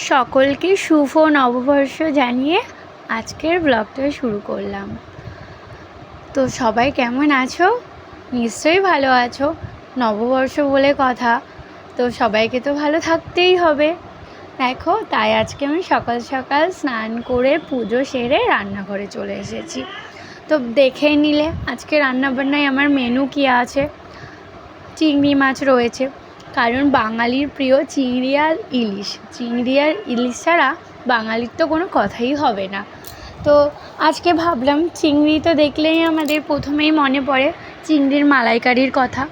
সকলকে শুভ নববর্ষ জানিয়ে আজকের ব্লগটা শুরু করলাম। তো সবাই কেমন আছো? নিশ্চয়ই ভালো আছো। নববর্ষ বলে কথা, তো সবাইকে তো ভালো থাকতেই হবে। দেখো, তাই আজকে আমি সকাল সকাল স্নান করে পুজো সেরে রান্নাঘরে চলে এসেছি। তো দেখে নিলে আজকে রান্নাবান্নায় আমার মেনু কী আছে। চিংড়ি মাছ রয়েছে, কারণ বাঙালির প্রিয় চিংড়ি আর ইলিশ ছাড়া বাঙালির তো কোনো কথাই হবে না। তো আজকে ভাবলাম, চিংড়ি তো দেখলেই আমাদের প্রথমেই মনে পড়ে চিংড়ির মালাইকারির কথা।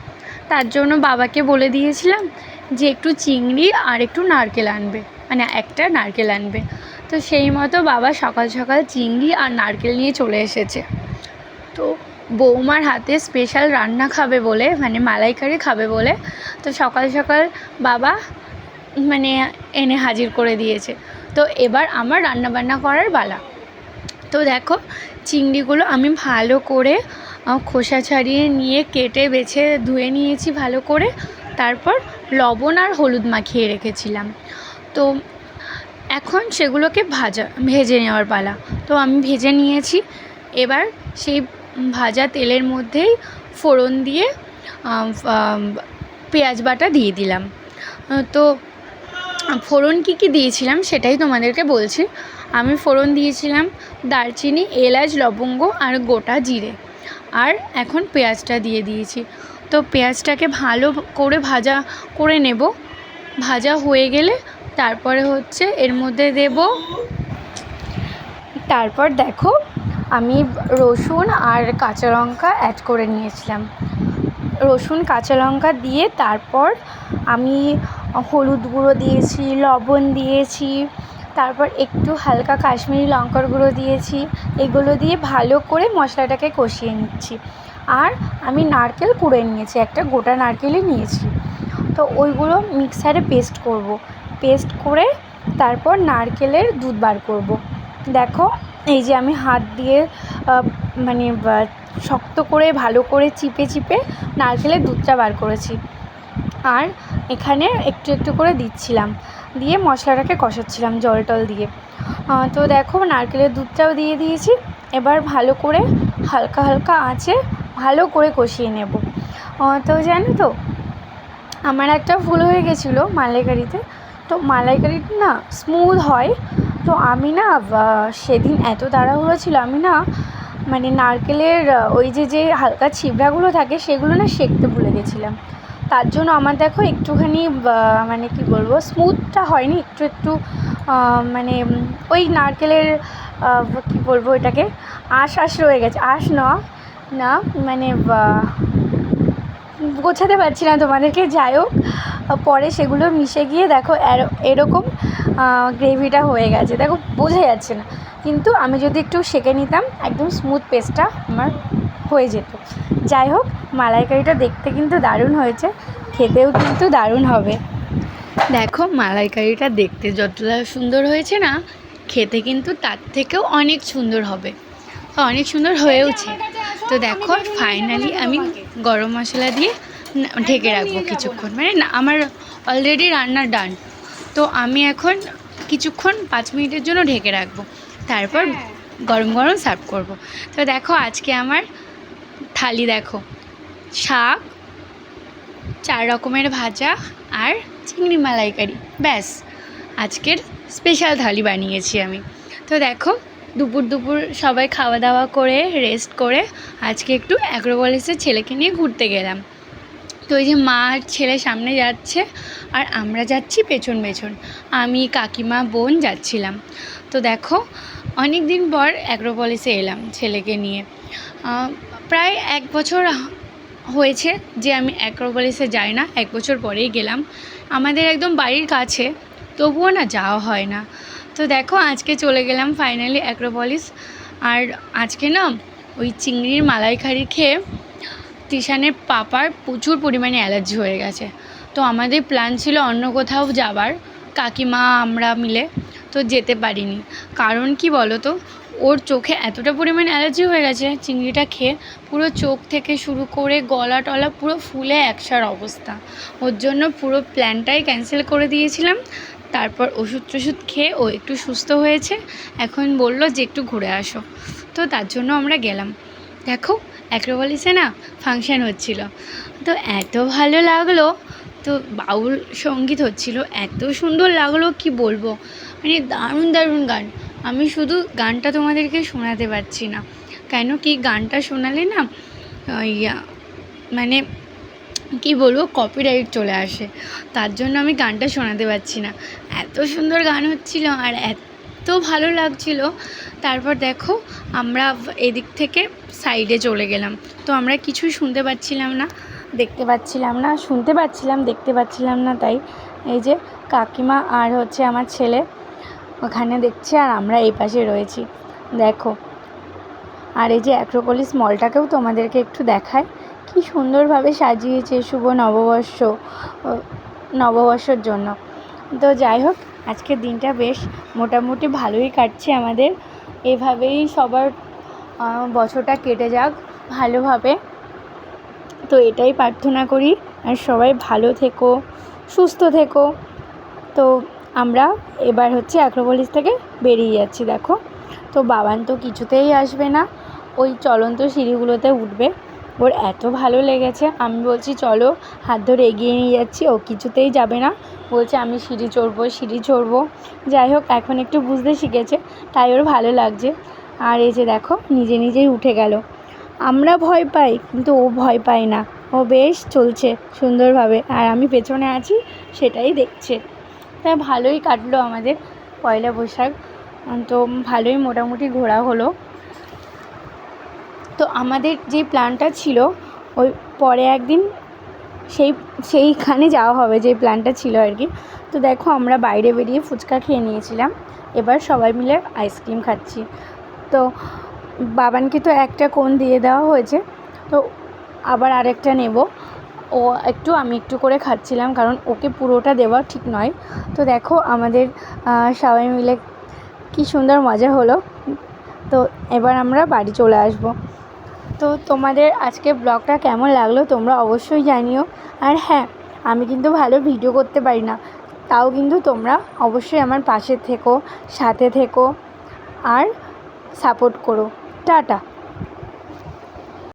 তার জন্য বাবাকে বলে দিয়েছিলাম যে একটু চিংড়ি আর একটু নারকেল আনবে, মানে একটা নারকেল আনবে। তো সেই মতো বাবা সকাল সকাল চিংড়ি আর নারকেল নিয়ে চলে এসেছে। তো বৌমার হাতে স্পেশাল রান্না খাবে বলে, মানে মালাইকারি খাবে বলে, তো সকাল সকাল বাবা এনে হাজির করে দিয়েছে। তো এবার আমার রান্নাবান্না করার পালা। তো দেখো, চিংড়িগুলো আমি ভালো করে খোসা ছাড়িয়ে নিয়ে কেটে বেছে ধুয়ে নিয়েছি ভালো করে। তারপর লবণ আর হলুদ মাখিয়ে রেখেছিলাম। তো এখন সেগুলোকে ভেজে নেওয়ার পালা। তো আমি ভেজে নিয়েছি। এবার সেই ভাজা তেলের মধ্যেই ফোড়ন দিয়ে পেঁয়াজ বাটা দিয়ে দিলাম। তো ফোড়ন কী দিয়েছিলাম সেটাই তোমাদেরকে বলছি। আমি ফোড়ন দিয়েছিলাম দারচিনি, এলাচ, লবঙ্গ আর গোটা জিরে। আর এখন পেঁয়াজটা দিয়ে দিয়েছি। তো পেঁয়াজটাকে ভালো করে ভাজা করে নেব। ভাজা হয়ে গেলে তারপরে এর মধ্যে দেব। তারপর দেখো, আমি রসুন আর কাঁচা লঙ্কা অ্যাড করে নিয়েছিলাম। রসুন কাঁচা লঙ্কা দিয়ে তারপর আমি হলুদ গুঁড়ো দিয়েছি, লবণ দিয়েছি, তারপর একটু হালকা কাশ্মীরি লঙ্কার গুঁড়ো দিয়েছি। এগুলো দিয়ে ভালো করে মশলাটাকে কষিয়ে নিচ্ছি। আর আমি নারকেল কুড়ে নিয়েছি, একটা গোটা নারকেলই নিয়েছি। তো ওইগুলো মিক্সারে পেস্ট করব। পেস্ট করে তারপর নারকেলের দুধ বার করব। দেখো, এই যে আমি হাত দিয়ে শক্ত করে ভালো করে চিপে চিপে নারকেলের দুধটা বার করেছি। আর এখানে একটু একটু করে দিচ্ছিলাম, দিয়ে মশলাটাকে কষাচ্ছিলাম জল টল দিয়ে। তো দেখো, নারকেলের দুধটাও দিয়ে দিয়েছি। এবার ভালো করে হালকা হালকা আঁচে ভালো করে কষিয়ে নেব। তো জানো তো, আমার একটা ভুল হয়ে গেছিলো মালাইকারিতে। তো মালাইকারিটা না স্মুথ হয়। তো আমি না সেদিন এত তাড়াহুড়ো ছিল, আমি না নারকেলের ওই যে হালকা ছিবড়াগুলো থাকে সেগুলো না সেঁকতে ভুলে গেছিলাম। তার জন্য আমার দেখো একটুখানি কী বলবো, স্মুথটা হয়নি। একটু ওই নারকেলের কী বলবো এটাকে, আঁশ রয়ে গেছে। আঁশ না গোছাতে পারছি না তোমাদেরকে। যাই হোক, পরে সেগুলো মিশে গিয়ে দেখো এরকম গ্রেভিটা হয়ে গেছে। দেখো, বোঝা যাচ্ছে না, কিন্তু আমি যদি একটু সেঁকে নিতাম একদম স্মুথ পেস্টটা আমার হয়ে যেত। যাই হোক, মালাইকারিটা দেখতে কিন্তু দারুণ হয়েছে, খেতেও কিন্তু দারুণ হবে। দেখো, মালাইকারিটা দেখতে যতটা সুন্দর হয়েছে না, খেতে কিন্তু তার থেকেও অনেক সুন্দর হবে, অনেক সুন্দর হয়েওছে। তো দেখো, ফাইনালি আমি গরম মশলা দিয়ে ঢেকে রাখবো কিছুক্ষণ। আমার অলরেডি রান্না ডান। তো আমি এখন কিছুক্ষণ 5 মিনিটের জন্য ঢেকে রাখবো, তারপর গরম গরম সার্ভ করব। তো দেখো, আজকে আমার থালি দেখো, শাক, 4 রকমের ভাজা আর চিংড়ি মালাইকারি, ব্যাস আজকের স্পেশাল থালি বানিয়েছি আমি। তো দেখো, দুপুর সবাই খাওয়া দাওয়া করে রেস্ট করে আজকে একটু অ্যাগ্রোপলিসের ছেলেকে নিয়ে ঘুরতে গেলাম। তো এই যে মা আর ছেলে সামনে যাচ্ছে আর আমরা যাচ্ছি পেছন পেছন, আমি কাকিমা বোন যাচ্ছিলাম। তো দেখো, অনেক দিন পর অ্যাগ্রোপলিসে এলাম ছেলেকে নিয়ে। প্রায় 1 বছর হয়েছে যে আমি অ্যাগ্রোপলিসে যাই না, 1 বছর পরেই গেলাম। আমাদের একদম বাড়ির কাছে, তবুও না যাওয়া হয় না। তো দেখো, আজকে চলে গেলাম ফাইনালি অ্যাগ্রোপলিস। আর আজকে না ওই চিংড়ির মালাইকারি খেয়ে তিশানের পাপার প্রচুর পরিমাণে অ্যালার্জি হয়ে গেছে। তো আমাদের প্ল্যান ছিল অন্য কোথাও যাবার, কাকিমা আমরা মিলে, তো যেতে পারিনি। কারণ কি বলো তো, ওর চোখে এতটা পরিমাণে অ্যালার্জি হয়ে গেছে চিংড়িটা খেয়ে, পুরো চোখ থেকে শুরু করে গলা টলা পুরো ফুলে একসার অবস্থা। ওর জন্য পুরো প্ল্যানটাই ক্যান্সেল করে দিয়েছিলাম। তারপর ওষুধ টষুধ খেয়ে ও একটু সুস্থ হয়েছে, এখন বলল যে একটু ঘুরে আসো। তো তার জন্য আমরা গেলাম। দেখো অ্যাক্রোপলিসে না ফাংশান হচ্ছিল, তো এত ভালো লাগলো, তো বাউল সঙ্গীত হচ্ছিল, এত সুন্দর লাগলো কি বলবো, মানে দারুণ দারুণ গান। আমি শুধু গানটা তোমাদেরকে শোনাতে পারছি না, কেন কি গানটা শোনালে না ইয়া মানে কী বলবো কপিরাইট চলে আসে, তার জন্য আমি গানটা শোনাতে পারছি না। এত সুন্দর গান হচ্ছিল আর এত ভালো লাগছিল। তারপর দেখো আমরা এদিক থেকে সাইডে চলে গেলাম, তো আমরা কিছুই শুনতে পাচ্ছিলাম না, দেখতে পাচ্ছিলাম না, শুনতে পাচ্ছিলাম দেখতে পাচ্ছিলাম না। তাই এই যে কাকিমা আর হচ্ছে আমার ছেলে ওখানে দেখছে আর আমরা এই পাশে রয়েছি, দেখো। আর এই যে অ্যাক্রোপলিস মলটাকেও তোমাদেরকে একটু দেখায়, কি সুন্দরভাবে সাজিয়েছে শুভ নববর্ষর জন্য। তো যাই হোক, আজকের দিনটা বেশ মোটামুটি ভালোই কাটছে আমাদের, এভাবেই সবার বছরটা কেটে যাক ভালোভাবে। তো এটাই প্রার্থনা করি, আর সবাই ভালো থেকো, সুস্থ থেকো। তো আমরা এবার হচ্ছে অ্যাক্রোপলিস থেকে বেরিয়ে যাচ্ছি। দেখো, তো বাবান তো কিছুতেই আসবে না, ওই চলন্ত সিঁড়িগুলোতে উঠবে, ওর এত ভালো লেগেছে। আমি বলছি চলো, হাত ধরে এগিয়ে নিয়ে যাচ্ছি, ও কিছুতেই যাবে না, বলছে আমি সিঁড়ি চড়বো। যাই হোক, এখন একটু বুঝতে শিখেছে, তাই ওর ভালো লাগছে। আর এই যে দেখো নিজে নিজেই উঠে গেল। আমরা ভয় পাই কিন্তু ও ভয় পায় না, ও বেশ চলছে সুন্দরভাবে, আর আমি পেছনে আছি সেটাই দেখছে। তাই ভালোই কাটলো আমাদের পয়লা বৈশাখ, তো ভালোই মোটামুটি ঘোরা হলো। তো আমাদের যে প্ল্যানটা ছিল ওই পরে একদিন সেইখানে যাওয়া হবে, যে প্ল্যানটা ছিল আর কি। তো দেখো আমরা বাইরে বেরিয়ে ফুচকা খেয়ে নিয়েছিলাম, এবার সবাই মিলে আইসক্রিম খাচ্ছি। তো বাবানকে তো একটা কোণ দিয়ে দেওয়া হয়েছে, তো আবার আরেকটা নেব, ও একটু আমি একটু করে খাচ্ছিলাম, কারণ ওকে পুরোটা দেওয়া ঠিক নয়। তো দেখো আমাদের সবাই মিলে কি সুন্দর মজা হলো। তো এবার আমরা বাড়ি চলে আসব। তো তোমাদের আজকে ব্লগটা কেমন লাগলো তোমরা অবশ্যই জানিও। আর হ্যাঁ, আমি কিন্তু ভালো ভিডিও করতে পারি না, তাও কিন্তু তোমরা অবশ্যই আমার পাশে থেকো, সাথে থেকো আর সাপোর্ট করো। টাটা।